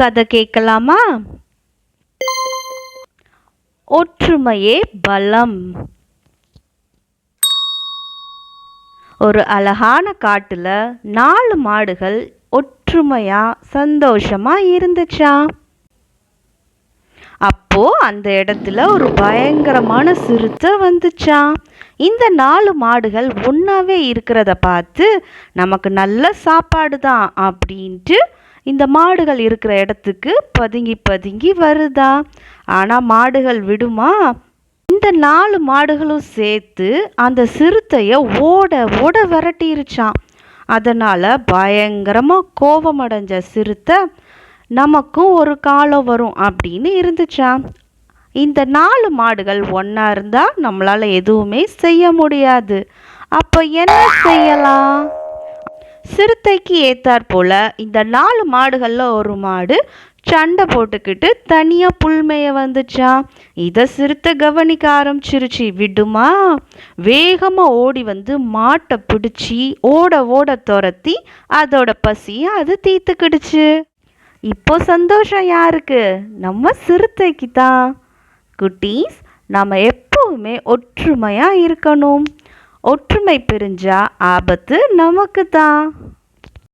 கதை கேட்கலாமா? ஒற்றுமையே பலம். ஒரு அழகான காட்டுல 4 மாடுகள் ஒற்றுமையா சந்தோஷமா இருந்துச்சாம். அப்போ அந்த இடத்துல ஒரு பயங்கரமான சிறுத்தை வந்துச்சாம். இந்த 4 மாடுகள் ஒன்னாவே இருக்கிறத பார்த்து நமக்கு நல்ல சாப்பாடு தான் அப்படின்ட்டு இந்த மாடுகள் இருக்கிற இடத்துக்கு பதுங்கி பதுங்கி வருதா. ஆனா மாடுகள் விடுமா? இந்த 4 மாடுகளும் சேர்த்து அந்த சிறுத்தைய ஓட ஓட விரட்டிருச்சான். அதனால பயங்கரமா கோபமடைஞ்ச சிறுத்தை நமக்கும் ஒரு காலம் வரும் அப்படின்னு இருந்துச்சாம். இந்த 4 மாடுகள் ஒன்னா இருந்தா நம்மளால எதுவுமே செய்ய முடியாது. அப்ப என்ன செய்யலாம்? சிறுத்தைக்கு ஏத்தாற் போல இந்த 4 மாடுகள்ல ஒரு மாடு சண்டை போட்டுக்கிட்டு தனியா புல்மேய வந்துச்சாம். இத சிறுத்தை கவனிக்க ஆரம்பிச்சிருச்சு. விடுமா? வேகமா ஓடி வந்து மாட்டை பிடிச்சி ஓட ஓட துரத்தி அதோட பசியை அது தீர்த்துக்கிடுச்சு. இப்போ சந்தோஷம் யாருக்கு? நம்ம சிறுத்தைக்கு தான். குட்டீஸ், நம்ம எப்பவுமே ஒற்றுமையா இருக்கணும். ஒற்றுமை பிரிஞ்சா ஆபத்து நமக்கு தான்.